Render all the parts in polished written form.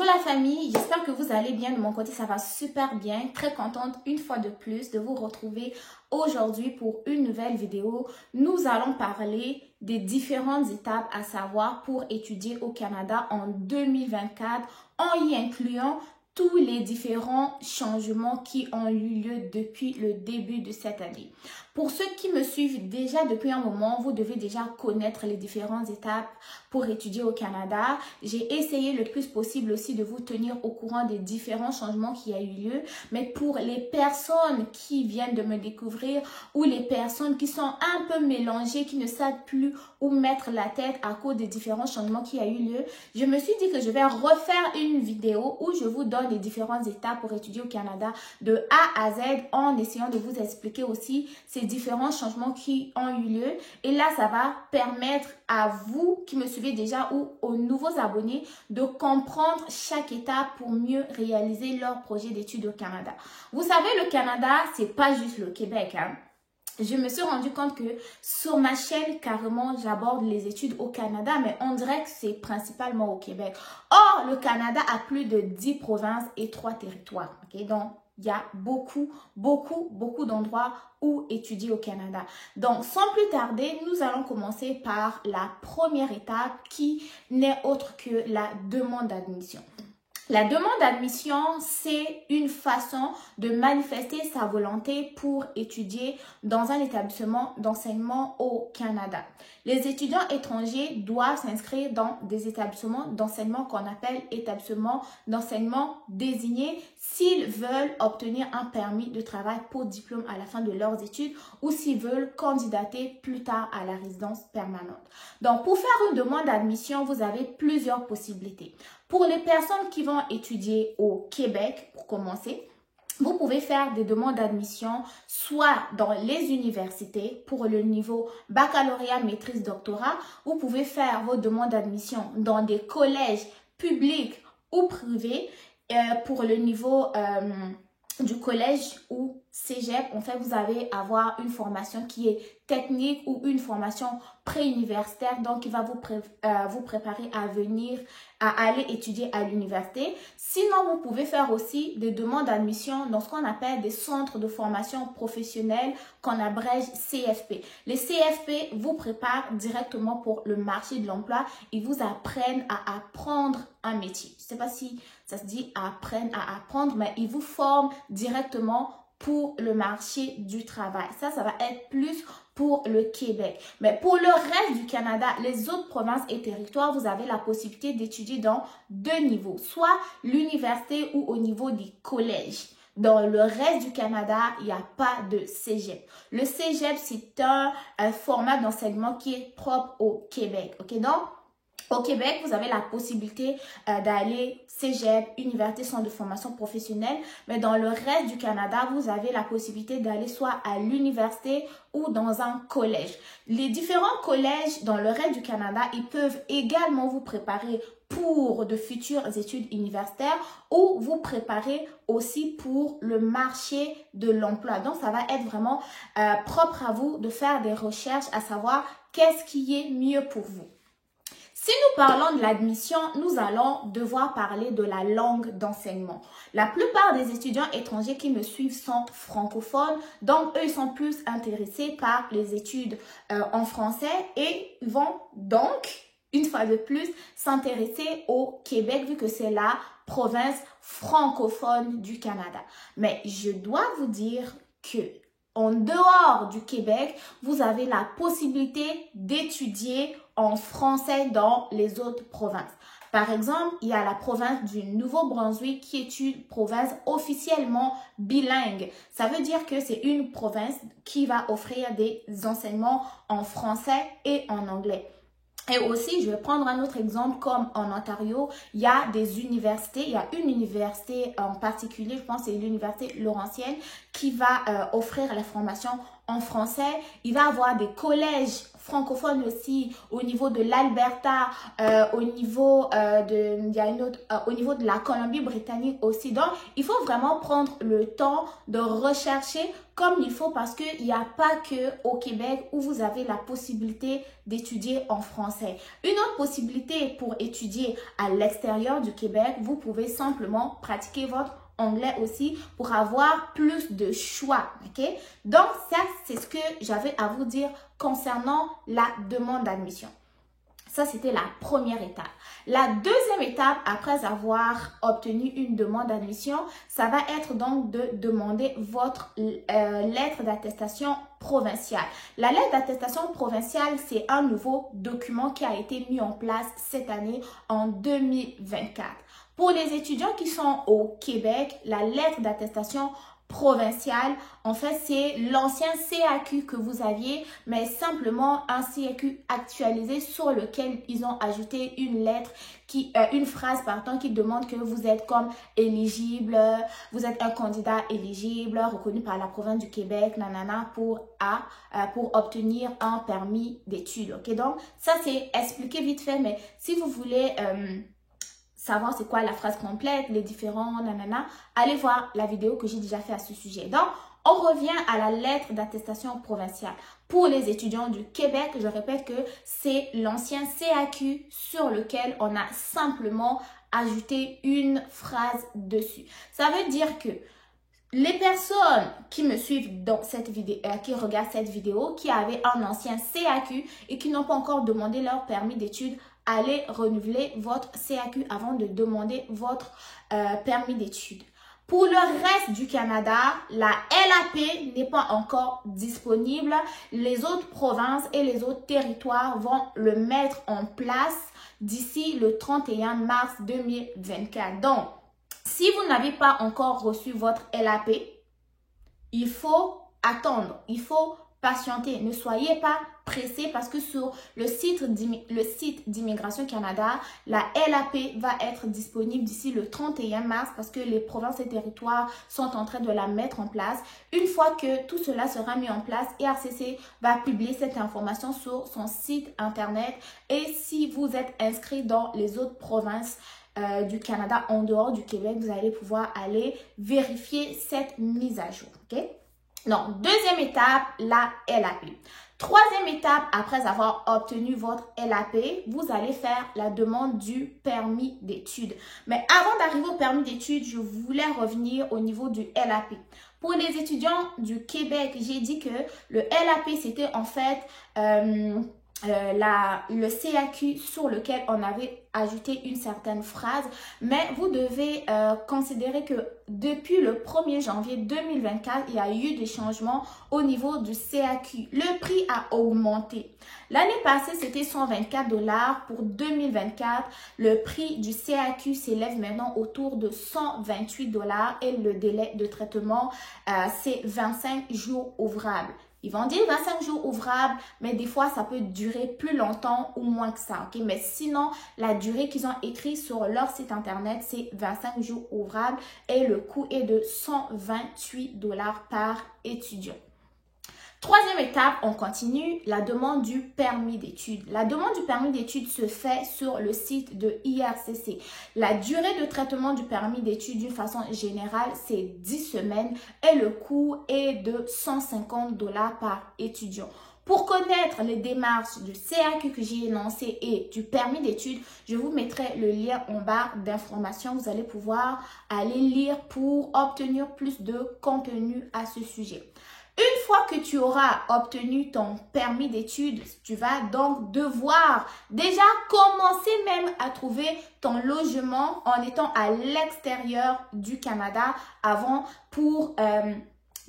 la famille, j'espère que vous allez bien. De mon côté, ça va super bien. Très contente une fois de plus de vous retrouver aujourd'hui pour une nouvelle vidéo. Nous allons parler des différentes étapes à savoir pour étudier au Canada en 2024 en y incluant tous les différents changements qui ont eu lieu depuis le début de cette année. Pour ceux qui me suivent déjà depuis un moment, vous devez déjà connaître les différentes étapes pour étudier au Canada. J'ai essayé le plus possible aussi de vous tenir au courant des différents changements qui ont eu lieu. Mais pour les personnes qui viennent de me découvrir ou les personnes qui sont un peu mélangées, qui ne savent plus où mettre la tête à cause des différents changements qui ont eu lieu, je me suis dit que je vais refaire une vidéo où je vous donne les différentes étapes pour étudier au Canada de A à Z en essayant de vous expliquer aussi ces différents changements qui ont eu lieu. Et là, ça va permettre à vous qui me suivez déjà ou aux nouveaux abonnés de comprendre chaque étape pour mieux réaliser leur projet d'études au Canada. Vous savez, le Canada, c'est pas juste le Québec, hein. Je me suis rendu compte que sur ma chaîne, carrément, j'aborde les études au Canada, mais on dirait que c'est principalement au Québec. Or, le Canada a plus de 10 provinces et 3 territoires. Okay? Donc, il y a beaucoup d'endroits où étudier au Canada. Donc, sans plus tarder, nous allons commencer par la première étape qui n'est autre que la demande d'admission. La demande d'admission, c'est une façon de manifester sa volonté pour étudier dans un établissement d'enseignement au Canada. Les étudiants étrangers doivent s'inscrire dans des établissements d'enseignement qu'on appelle établissements d'enseignement désignés s'ils veulent obtenir un permis de travail pour diplôme à la fin de leurs études ou s'ils veulent candidater plus tard à la résidence permanente. Donc, pour faire une demande d'admission, vous avez plusieurs possibilités. Pour les personnes qui vont étudier au Québec, pour commencer, vous pouvez faire des demandes d'admission soit dans les universités pour le niveau baccalauréat, maîtrise, doctorat. Vous pouvez faire vos demandes d'admission dans des collèges publics ou privés pour le niveau du collège ou cégep. En fait, vous allez avoir une formation qui est technique ou une formation pré-universitaire, donc qui va vous préparer à aller étudier à l'université. Sinon, vous pouvez faire aussi des demandes d'admission dans ce qu'on appelle des centres de formation professionnelle qu'on abrège CFP. Les CFP vous préparent directement pour le marché de l'emploi. Ils vous apprennent à apprendre un métier. Je ne sais pas si ça se dit apprendre à apprendre, mais ils vous forment directement pour le marché du travail. Ça va être plus pour le Québec. Mais pour le reste du Canada, les autres provinces et territoires, vous avez la possibilité d'étudier dans deux niveaux, soit l'université ou au niveau des collèges. Dans le reste du Canada, il n'y a pas de cégep. Le cégep, c'est un format d'enseignement qui est propre au Québec. Ok, donc au Québec, vous avez la possibilité d'aller cégep, université, centre de formation professionnelle. Mais dans le reste du Canada, vous avez la possibilité d'aller soit à l'université ou dans un collège. Les différents collèges dans le reste du Canada, ils peuvent également vous préparer pour de futures études universitaires ou vous préparer aussi pour le marché de l'emploi. Donc, ça va être vraiment propre à vous de faire des recherches à savoir qu'est-ce qui est mieux pour vous. Si nous parlons de l'admission, nous allons devoir parler de la langue d'enseignement. La plupart des étudiants étrangers qui me suivent sont francophones, donc eux, ils sont plus intéressés par les études en français et vont donc, une fois de plus, s'intéresser au Québec vu que c'est la province francophone du Canada. Mais je dois vous dire que en dehors du Québec, vous avez la possibilité d'étudier en français dans les autres provinces. Par exemple, il y a la province du Nouveau-Brunswick qui est une province officiellement bilingue. Ça veut dire que c'est une province qui va offrir des enseignements en français et en anglais. Et aussi, je vais prendre un autre exemple, comme en Ontario, il y a des universités, il y a une université en particulier, je pense que c'est l'université Laurentienne, qui va offrir la formation en français. Il va y avoir des collèges francophones aussi au niveau de l'Alberta, au niveau au niveau de la Colombie-Britannique aussi. Donc, il faut vraiment prendre le temps de rechercher comme il faut parce qu'il n'y a pas que au Québec où vous avez la possibilité d'étudier en français. Une autre possibilité pour étudier à l'extérieur du Québec, vous pouvez simplement pratiquer votre anglais aussi pour avoir plus de choix, ok? Donc, ça, c'est ce que j'avais à vous dire concernant la demande d'admission. Ça, c'était la première étape. La deuxième étape, après avoir obtenu une demande d'admission, ça va être donc de demander votre lettre d'attestation provinciale. La lettre d'attestation provinciale, c'est un nouveau document qui a été mis en place cette année en 2024. Pour les étudiants qui sont au Québec, la lettre d'attestation provinciale, en fait, c'est l'ancien CAQ que vous aviez, mais simplement un CAQ actualisé sur lequel ils ont ajouté une lettre une phrase qui demande que vous êtes comme éligible, vous êtes un candidat éligible, reconnu par la province du Québec, nanana, pour obtenir un permis d'études. Ok, donc ça c'est expliqué vite fait, mais si vous voulez savoir c'est quoi la phrase complète, les différents nanana, allez voir la vidéo que j'ai déjà fait à ce sujet. Donc, on revient à la lettre d'attestation provinciale. Pour les étudiants du Québec, je répète que c'est l'ancien CAQ sur lequel on a simplement ajouté une phrase dessus. Ça veut dire que les personnes qui me suivent dans cette vidéo, qui regardent cette vidéo, qui avaient un ancien CAQ et qui n'ont pas encore demandé leur permis d'études, allez renouveler votre CAQ avant de demander votre permis d'études. Pour le reste du Canada, la LAP n'est pas encore disponible. Les autres provinces et les autres territoires vont le mettre en place d'ici le 31 mars 2024. Donc, si vous n'avez pas encore reçu votre LAP, il faut attendre, il faut patienter. Ne soyez pas pressés parce que sur le site d'Immigration Canada, la LAP va être disponible d'ici le 31 mars parce que les provinces et territoires sont en train de la mettre en place. Une fois que tout cela sera mis en place, IRCC va publier cette information sur son site internet et si vous êtes inscrit dans les autres provinces du Canada en dehors du Québec, vous allez pouvoir aller vérifier cette mise à jour. Ok? Donc, deuxième étape, la LAP. Troisième étape, après avoir obtenu votre LAP, vous allez faire la demande du permis d'études. Mais avant d'arriver au permis d'études, je voulais revenir au niveau du LAP. Pour les étudiants du Québec, j'ai dit que le LAP, c'était en fait le CAQ sur lequel on avait ajouté une certaine phrase, mais vous devez considérer que depuis le 1er janvier 2024, il y a eu des changements au niveau du CAQ. Le prix a augmenté. L'année passée, c'était 124 $. Pour 2024, le prix du CAQ s'élève maintenant autour de 128 $ et le délai de traitement, c'est 25 jours ouvrables. Ils vont dire 25 jours ouvrables, mais des fois, ça peut durer plus longtemps ou moins que ça. Ok? Mais sinon, la durée qu'ils ont écrit sur leur site internet, c'est 25 jours ouvrables et le coût est de 128 $ par étudiant. Troisième étape, on continue, la demande du permis d'études. La demande du permis d'études se fait sur le site de IRCC. La durée de traitement du permis d'études d'une façon générale, c'est 10 semaines et le coût est de 150 $ par étudiant. Pour connaître les démarches du CAQ que j'ai énoncé et du permis d'études, je vous mettrai le lien en barre d'informations. Vous allez pouvoir aller lire pour obtenir plus de contenu à ce sujet. Une fois que tu auras obtenu ton permis d'études, tu vas donc devoir déjà commencer même à trouver ton logement en étant à l'extérieur du Canada avant pour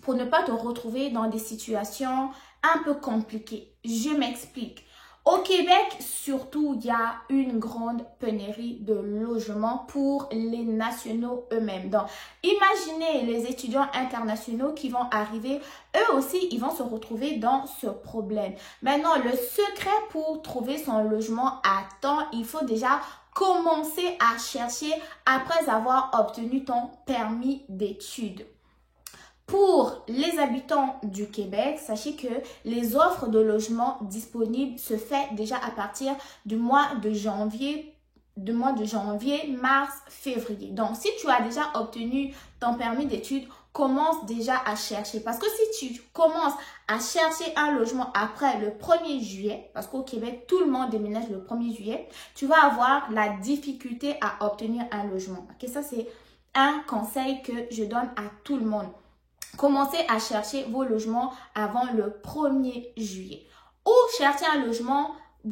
ne pas te retrouver dans des situations un peu compliquées. Je m'explique. Au Québec, surtout, il y a une grande pénurie de logements pour les nationaux eux-mêmes. Donc, imaginez les étudiants internationaux qui vont arriver, eux aussi, ils vont se retrouver dans ce problème. Maintenant, le secret pour trouver son logement à temps, il faut déjà commencer à chercher après avoir obtenu ton permis d'études. Pour les habitants du Québec, sachez que les offres de logement disponibles se fait déjà à partir du mois de janvier, mars, février. Donc, si tu as déjà obtenu ton permis d'études, commence déjà à chercher. Parce que si tu commences à chercher un logement après le 1er juillet, parce qu'au Québec, tout le monde déménage le 1er juillet, tu vas avoir la difficulté à obtenir un logement. Ok, ça, c'est un conseil que je donne à tout le monde. Commencez à chercher vos logements avant le 1er juillet. Ou chercher un logement,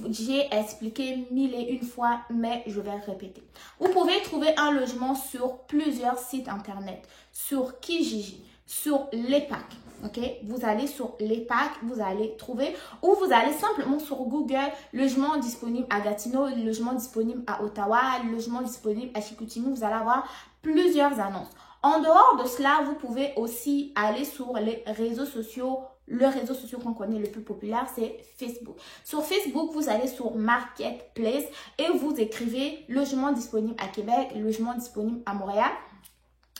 j'ai expliqué 1001 fois, mais je vais répéter. Vous pouvez trouver un logement sur plusieurs sites internet, sur Kijiji, sur l'EPAC. Ok, vous allez sur l'EPAC, vous allez trouver, ou vous allez simplement sur Google, logement disponible à Gatineau, logement disponible à Ottawa, logement disponible à Chicoutimi. Vous allez avoir plusieurs annonces. En dehors de cela, vous pouvez aussi aller sur les réseaux sociaux. Le réseau social qu'on connaît le plus populaire, c'est Facebook. Sur Facebook, vous allez sur Marketplace et vous écrivez logement disponible à Québec, logement disponible à Montréal.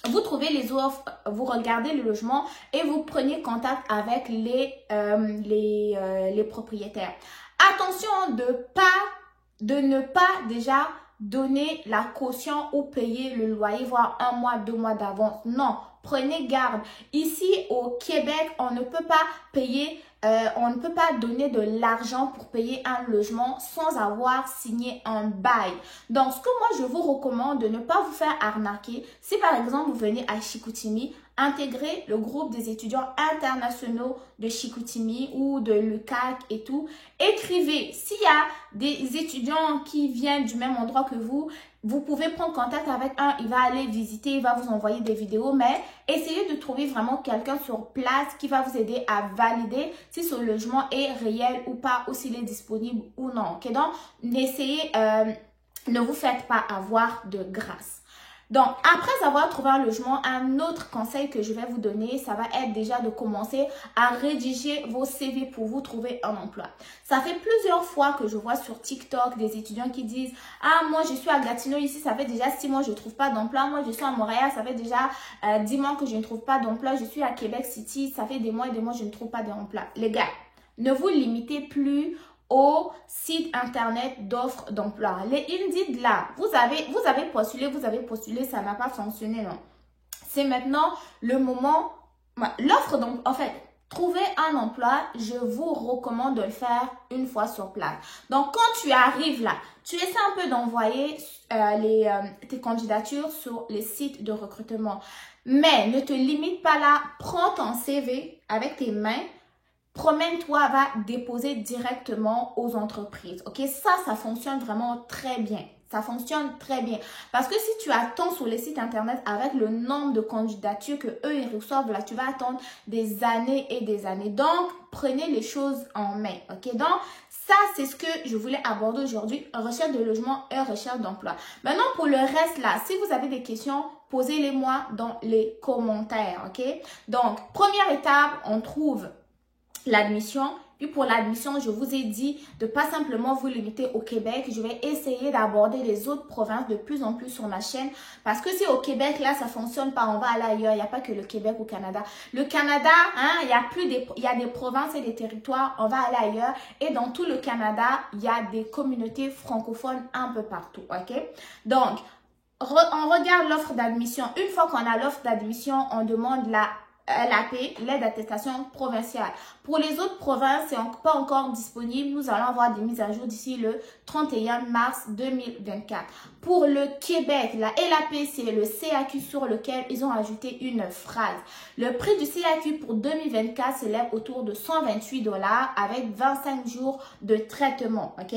Vous trouvez les offres, vous regardez le logement et vous prenez contact avec les propriétaires. Attention de ne pas déjà donner la caution ou payer le loyer, voire 1 mois, 2 mois d'avance. Non, prenez garde. Ici au Québec, on ne peut pas payer, on ne peut pas donner de l'argent pour payer un logement sans avoir signé un bail. Donc, ce que moi, je vous recommande de ne pas vous faire arnaquer. Si par exemple, vous venez à Chicoutimi, intégrez le groupe des étudiants internationaux de Chicoutimi ou de l'UQAC et tout. Écrivez. S'il y a des étudiants qui viennent du même endroit que vous pouvez prendre contact avec un, il va aller visiter, il va vous envoyer des vidéos, mais essayez de trouver vraiment quelqu'un sur place qui va vous aider à valider si ce logement est réel ou pas, ou s'il est disponible ou non. Ok, donc, ne vous faites pas avoir de grâce. Donc, après avoir trouvé un logement, un autre conseil que je vais vous donner, ça va être déjà de commencer à rédiger vos CV pour vous trouver un emploi. Ça fait plusieurs fois que je vois sur TikTok des étudiants qui disent « Ah, moi, je suis à Gatineau ici, ça fait déjà 6 mois, je ne trouve pas d'emploi. Moi, je suis à Montréal, ça fait déjà 10 mois que je ne trouve pas d'emploi. Je suis à Québec City, ça fait des mois et des mois, je ne trouve pas d'emploi. » Les gars, ne vous limitez plus au site internet d'offres d'emploi. Les Indeed là, vous avez postulé, ça n'a pas fonctionné, non. C'est maintenant le moment, l'offre donc, en fait, trouver un emploi, je vous recommande de le faire une fois sur place. Donc, quand tu arrives là, tu essaies un peu d'envoyer tes candidatures sur les sites de recrutement. Mais ne te limite pas là, prends ton CV avec tes mains, promène-toi, va déposer directement aux entreprises. Ok, ça fonctionne vraiment très bien. Ça fonctionne très bien. Parce que si tu attends sur les sites internet avec le nombre de candidatures que eux ils reçoivent, là, tu vas attendre des années et des années. Donc, prenez les choses en main. Ok, donc, ça, c'est ce que je voulais aborder aujourd'hui. Recherche de logement et recherche d'emploi. Maintenant, pour le reste, là, si vous avez des questions, posez-les-moi dans les commentaires. Ok, donc, première étape, on trouve l'admission. Puis pour l'admission, je vous ai dit de pas simplement vous limiter au Québec. Je vais essayer d'aborder les autres provinces de plus en plus sur ma chaîne. Parce que si au Québec, là, ça fonctionne pas, on va aller ailleurs. Il n'y a pas que le Québec ou Canada. Le Canada, hein, il y a des provinces et des territoires. On va aller ailleurs. Et dans tout le Canada, il y a des communautés francophones un peu partout. OK? Donc, on regarde l'offre d'admission. Une fois qu'on a l'offre d'admission, on demande la LAP, l'aide d'attestation provinciale. Pour les autres provinces, c'est pas encore disponible. Nous allons avoir des mises à jour d'ici le 31 mars 2024. Pour le Québec, la LAP, c'est le CAQ sur lequel ils ont ajouté une phrase. Le prix du CAQ pour 2024 s'élève autour de 128 $ avec 25 jours de traitement. OK?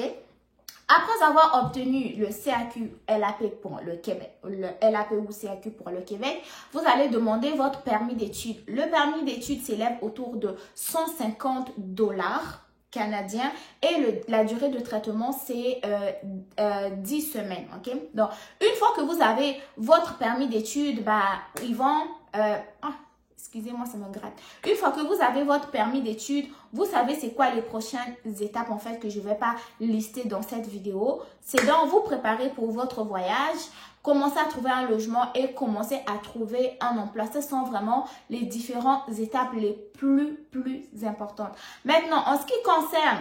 Après avoir obtenu le CAQ LAP pour le Québec, le LAP ou CAQ pour le Québec, vous allez demander votre permis d'études. Le permis d'études s'élève autour de 150 $ canadiens et la durée de traitement, c'est 10 semaines. Ok? Donc, une fois que vous avez votre permis d'études, ils vont... excusez-moi, ça me gratte. Une fois que vous avez votre permis d'études, vous savez c'est quoi les prochaines étapes en fait que je ne vais pas lister dans cette vidéo. C'est donc vous préparer pour votre voyage. commencer à trouver un logement et commencer à trouver un emploi. Ce sont vraiment les différentes étapes les plus importantes. Maintenant, en ce qui concerne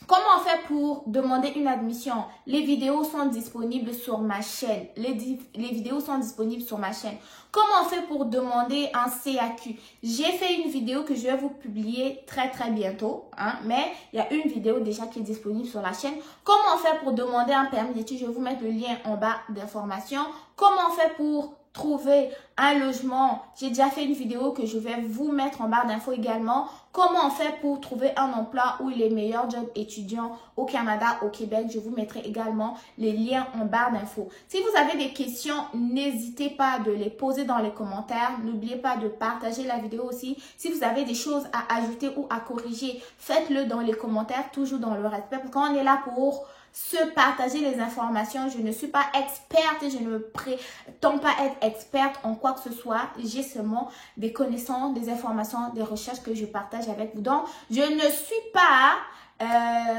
comment on fait pour demander une admission? Les vidéos sont disponibles sur ma chaîne. Les vidéos sont disponibles sur ma chaîne. Comment on fait pour demander un CAQ? J'ai fait une vidéo que je vais vous publier très bientôt. Mais il y a une vidéo déjà qui est disponible sur la chaîne. Comment on fait pour demander un permis d'études? Je vais vous mettre le lien en bas d'information. Comment on fait pour trouver un logement? J'ai déjà fait une vidéo que je vais vous mettre en barre d'infos également. Comment on fait pour trouver un emploi ou les meilleurs jobs étudiants au Canada, au Québec? Je vous mettrai également les liens en barre d'infos. Si vous avez des questions, n'hésitez pas de les poser dans les commentaires. N'oubliez pas de partager la vidéo aussi. Si vous avez des choses à ajouter ou à corriger, faites-le dans les commentaires, toujours dans le respect. Parce qu'on est là pour se partager les informations. Je ne suis pas experte et je ne me prétends pas être experte en quoi que ce soit. J'ai seulement des connaissances, des informations, des recherches que je partage avec vous. Donc, je ne suis pas,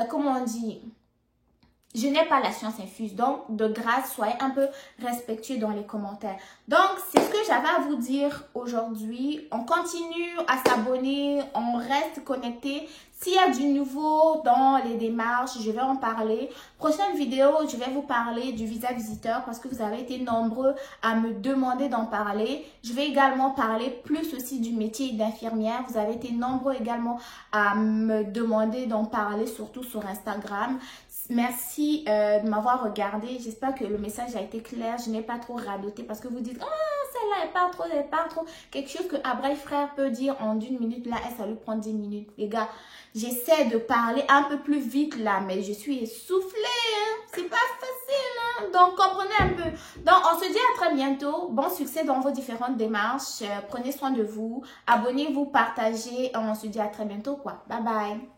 comment on dit, je n'ai pas la science infuse. Donc, de grâce, soyez un peu respectueux dans les commentaires. Donc, c'est ce que j'avais à vous dire aujourd'hui. On continue à s'abonner, on reste connecté. S'il y a du nouveau dans les démarches, je vais en parler. Prochaine vidéo, je vais vous parler du visa visiteur parce que vous avez été nombreux à me demander d'en parler. Je vais également parler plus aussi du métier d'infirmière. Vous avez été nombreux également à me demander d'en parler, surtout sur Instagram. Merci de m'avoir regardé. J'espère que le message a été clair. Je n'ai pas trop radoté parce que vous dites « Ah, celle-là elle parle trop. » Quelque chose que Abraï frère peut dire en 1 minute, là, ça lui prend 10 minutes. Les gars, j'essaie de parler un peu plus vite là, mais je suis essoufflée. C'est pas facile. Donc, comprenez un peu. Donc, on se dit à très bientôt. Bon succès dans vos différentes démarches. Prenez soin de vous. Abonnez-vous, partagez. On se dit à très bientôt, quoi. Bye bye.